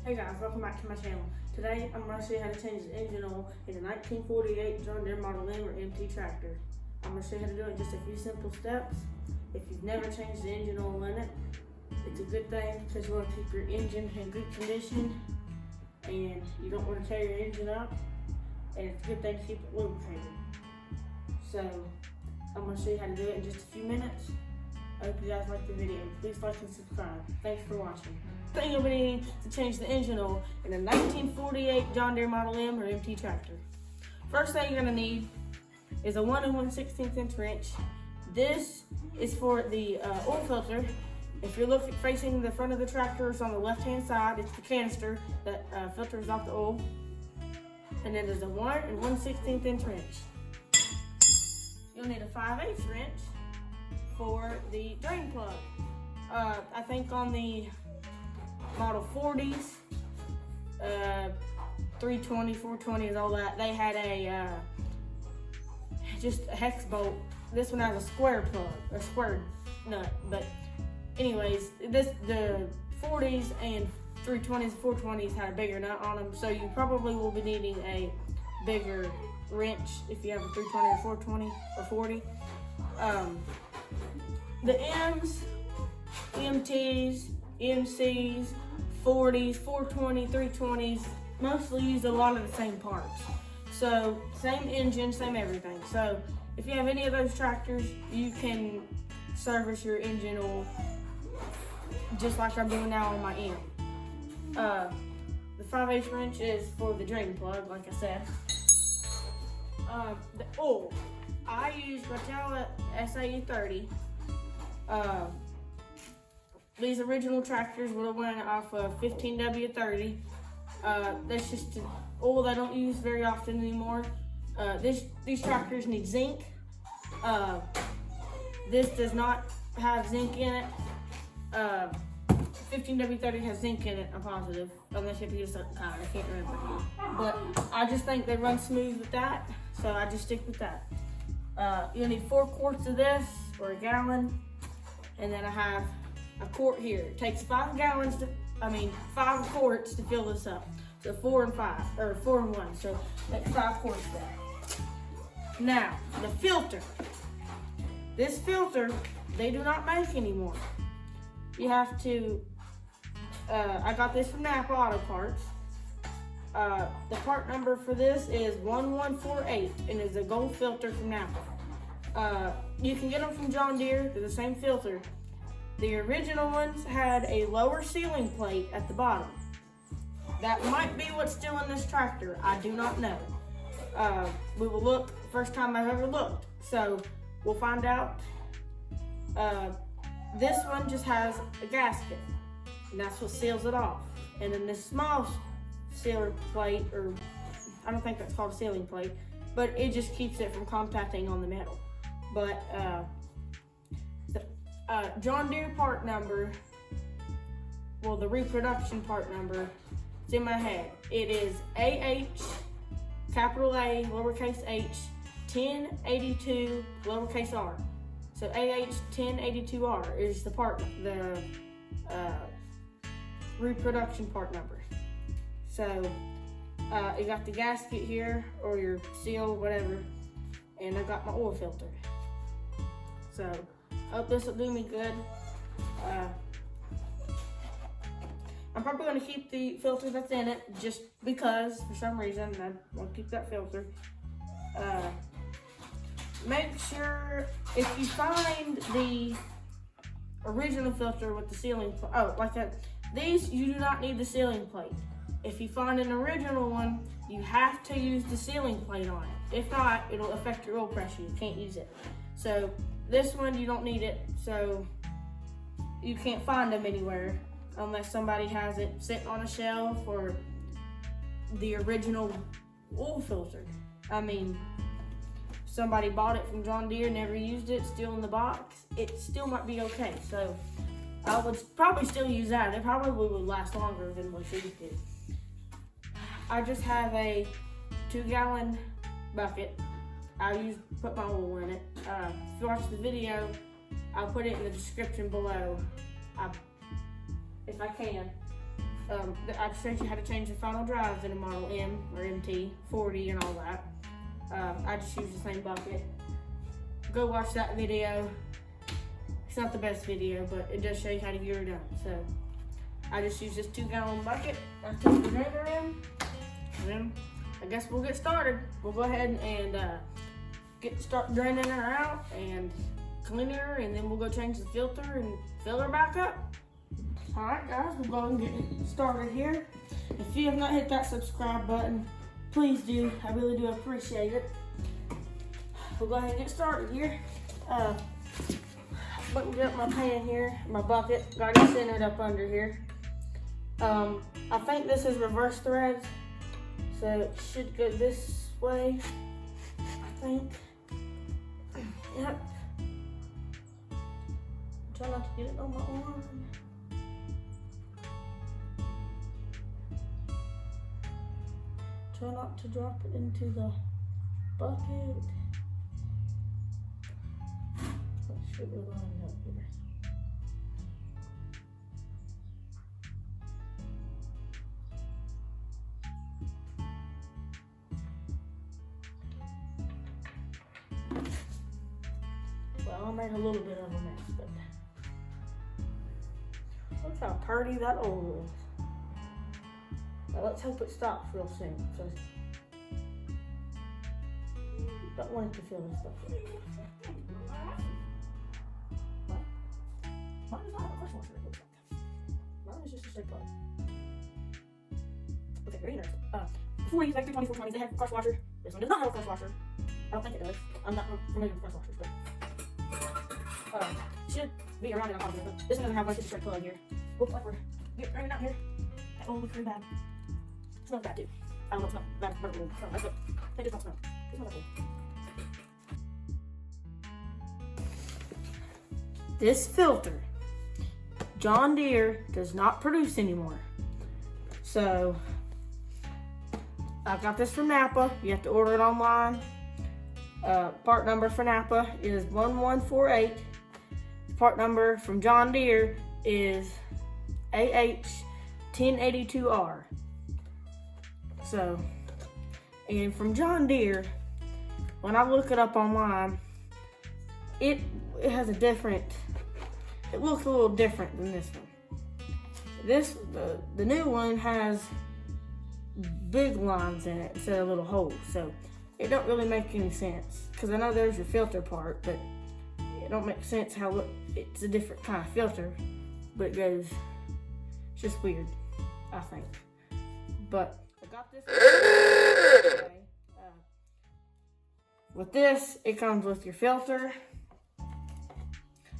Hey guys, welcome back to my channel. Today I'm going to show you how to change the engine oil in a 1948 John Deere Model M or MT tractor. I'm going to show you how to do it in just a few simple steps. If you've never changed the engine oil in it, it's a good thing because you want to keep your engine in good condition and you don't want to tear your engine up, and it's a good thing to keep it lubricated. So I'm going to show you how to do it in just a few minutes. I hope you guys like the video. Please like and subscribe. Thanks for watching. The thing you'll be needing to change the engine oil in a 1948 John Deere Model M or MT tractor. First thing you're going to need is a 1 1/16 inch wrench. This is for the oil filter. If you're facing the front of the tractor, it's on the left hand side. It's the canister that filters off the oil. And then there's a 1 1/16 inch wrench. You'll need a 5/8 wrench for the drain plug. I think on the Model 40s, 320, 420 is all that. They had a just a hex bolt. This one has a square plug, a square nut. But anyways, the 40s and 320s, 420s had a bigger nut on them. So you probably will be needing a bigger wrench if you have a 320 or 420 or 40. The M's, MTs, MCs, 40s, 420, 320s mostly use a lot of the same parts. So same engine, same everything. So if you have any of those tractors, you can service your engine oil just like I'm doing now on my M. The 5/8 wrench is for the drain plug, like I said. The oil, I use Rotella SAE 30. These original tractors would have went off of 15W30. That's just an oil I don't use very often anymore. These tractors need zinc. This does not have zinc in it. 15W30 has zinc in it, I'm positive, unless you have to use a certain kind, I can't remember. But I just think they run smooth with that, so I just stick with that. You'll need 4 quarts of this, or a gallon, and then I have a quart here. It takes 5 quarts to fill this up. So 4 and 5, or 4 and 1, so that's 5 quarts there. Now, the filter. This filter, they do not make anymore. You have to, I got this from Napa Auto Parts. The part number for this is 1148, and it's a gold filter from Napa. You can get them from John Deere, they're the same filter. The original ones had a lower sealing plate at the bottom. That might be what's still in this tractor, I do not know. We will look, first time I've ever looked, so we'll find out. This one just has a gasket, and that's what seals it off. And then this small sealer plate, or I don't think that's called a sealing plate, but it just keeps it from compacting on the metal. But John Deere part number, well, the reproduction part number, it's in my head. It is AH, capital A, lowercase h, 1082, lowercase r. So AH 1082R is the reproduction part number. So you got the gasket here, or your seal, whatever, and I got my oil filter. So hope this will do me good. I'm probably going to keep the filter that's in it just because, for some reason, I want to keep that filter. Make sure if you find the original filter with the sealing plate, these you do not need the sealing plate. If you find an original one, you have to use the sealing plate on it. If not, it'll affect your oil pressure. You can't use it. So this one, you don't need it. So you can't find them anywhere unless somebody has it sitting on a shelf, or the original oil filter. I mean, somebody bought it from John Deere, never used it, still in the box, it still might be okay. So I would probably still use that. It probably would last longer than what these did. I just have a 2-gallon bucket. I put my oil in it. If you watch the video, I'll put it in the description below. If I can. I showed you how to change the final drives in a Model M or MT 40 and all that. I just use the same bucket. Go watch that video. It's not the best video, but it does show you how to get her done. So I just use this 2-gallon bucket. I take the grinder in, and then I guess we'll get started. We'll go ahead and start draining her out and cleaning her, and then we'll go change the filter and fill her back up. All right, guys, we'll go ahead and get started here. If you have not hit that subscribe button, please do. I really do appreciate it. We'll go ahead and get started here. Buttoned up my pan here, my bucket, got it centered up under here. I think this is reverse threads, so it should go this way, I think. Yep. Try not to get it on my arm. Try not to drop it into the bucket. Let's should be lined up here. Well, I made a little bit of a mess, but look how pretty that oil is. Now let's hope it stops real soon, because I don't want it to fill this bucket. Mine does not have a crush washer, it looks like. Mine is just a straight plug. Okay, very interesting. Before you use like 320, 420s, they have a crush washer. This one does not have a crush washer. I don't think it does. I'm not familiar with crush washers, but should be around in a hobby, but this one doesn't have much, it's a straight plug here. Looks like we're getting ready out here. That oil looks pretty bad. It smells bad too. I don't know, it's not bad, but it does not smell. It smells like oil. This filter, John Deere does not produce anymore. So I got this from Napa. You have to order it online. Part number for Napa is 1148. Part number from John Deere is AH1082R. So, and from John Deere, when I look it up online, it has a different, it looks a little different than this one. The new one has big lines in it instead of little holes, so it don't really make any sense. Because I know there's your filter part, but it don't make sense how it's a different kind of filter, but it goes, it's just weird, I think. But I got this. With this, it comes with your filter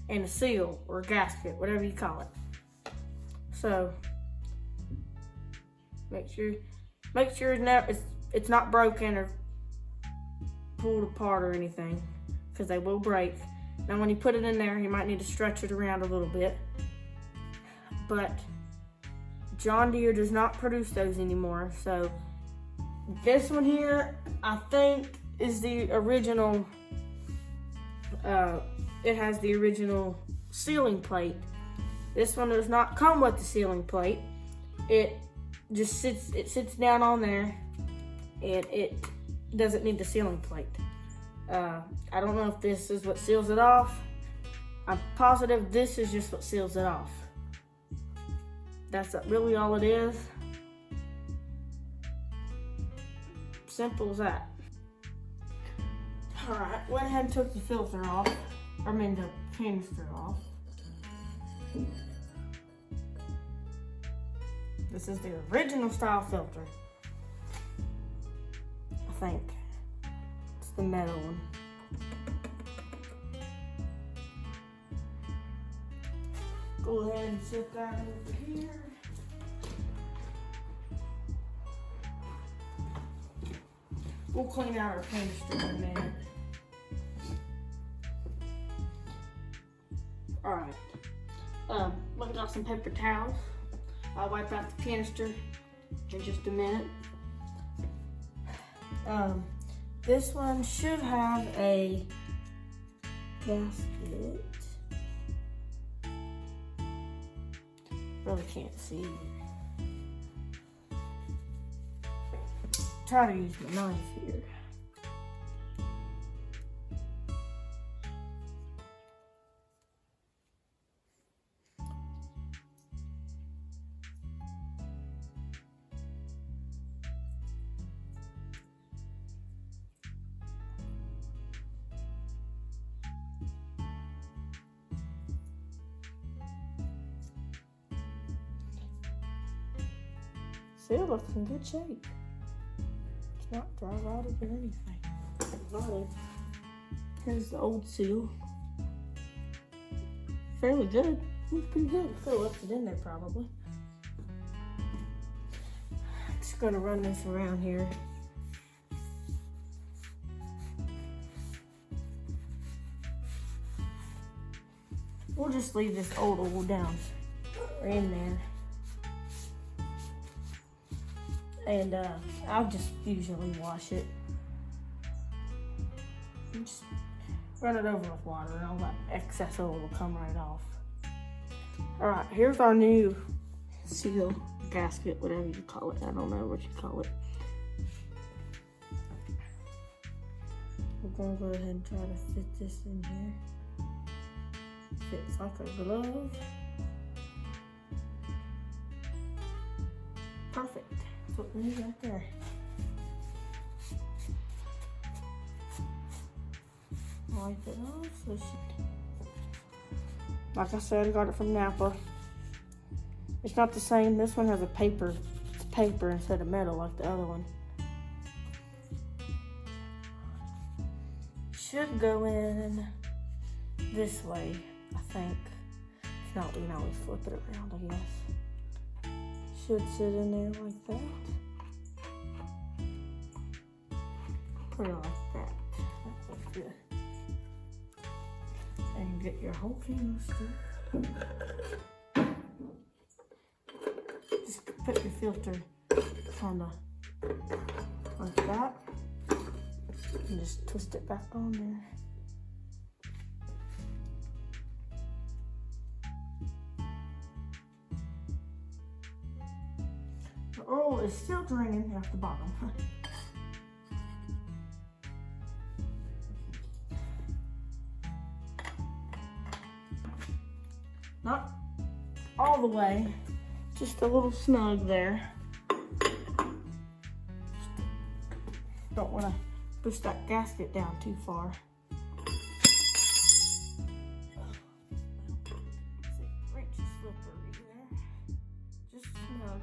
and a seal or a gasket, whatever you call it. So make sure it's not broken or pulled apart or anything, because they will break. Now when you put it in there, you might need to stretch it around a little bit. But John Deere does not produce those anymore. So this one here, I think, is the original. It has the original sealing plate. This one does not come with the sealing plate. It just sits down on there, and it doesn't need the sealing plate. I don't know if this is what seals it off. I'm positive this is just what seals it off. That's really all it is. Simple as that. Alright, went ahead and took the filter off. I mean the canister off. This is the original style filter. I think. It's the metal one. Go ahead and set that over here. We'll clean out our canister in a minute. Alright. Look, I got some paper towels. I'll wipe out the canister in just a minute. This one should have a gasket. Really can't see. try to use my knife here. Seal looks in good shape. It's not dry rotted or anything. Rotted. Here's the old seal. Fairly good. Looks pretty good. Still left it in there probably. I'm just gonna run this around here. We'll just leave this old oil down or in there. And I'll just usually wash it. And just run it over with water and all that excess oil will come right off. All right, here's our new seal gasket, whatever you call it. I don't know what you call it. We're gonna go ahead and try to fit this in here. Fits like a glove. Perfect. That's what we need right there. Wipe it off. So like I said, I got it from Napa. It's not the same. This one has a paper. It's paper instead of metal like the other one. Should go in this way, I think. If not, we can always flip it around, I guess. Should sit in there like that. Put it like that. That looks good. And get your whole canister. Just put your filter kind of like that. And just twist it back on there. The oil is still draining out the bottom. Not all the way, just a little snug there. Don't want to push that gasket down too far. Wrench is slippery there. Just snug.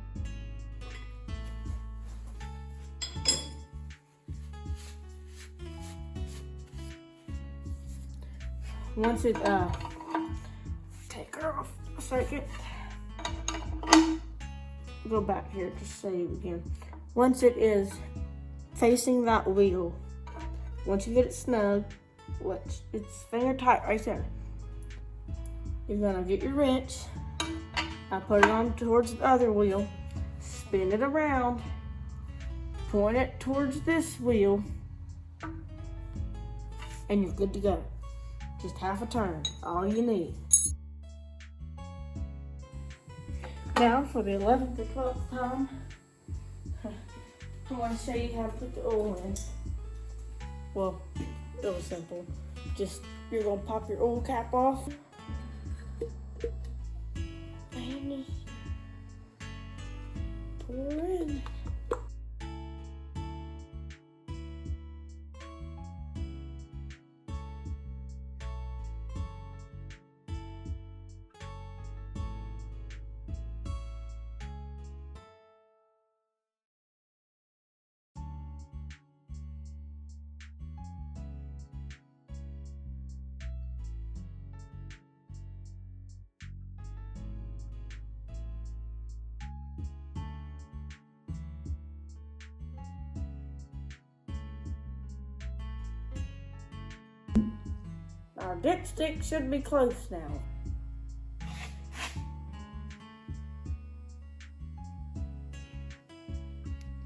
Once it take her off a second. Go back here to save again. Once it is facing that wheel, once you get it snug, which it's finger tight right there, you're gonna get your wrench. I put it on towards the other wheel, spin it around, point it towards this wheel, and you're good to go. Just half a turn, all you need. Now for the 11th or 12th time, I want to show you how to put the oil in. Well, really simple. Just, you're going to pop your oil cap off. And just pour in. Our dipstick should be close now.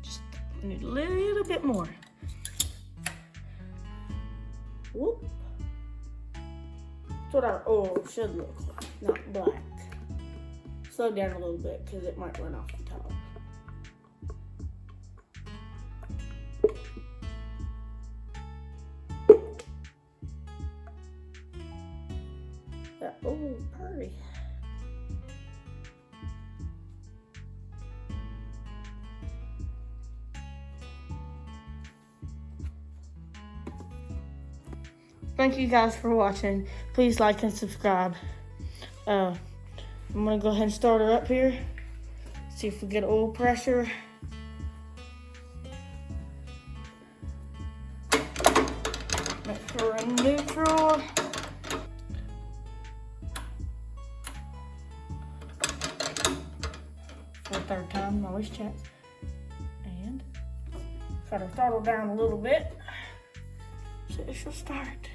Just need a little bit more. Whoop. That's what our oil should look like, not black. Slow down a little bit because it might run off the top. hurry. Thank you guys for watching. Please like and subscribe. I'm gonna go ahead and start her up here. See if we get oil pressure. Make sure we're in neutral. For the third time, always check. And cut our throttle down a little bit so it should start.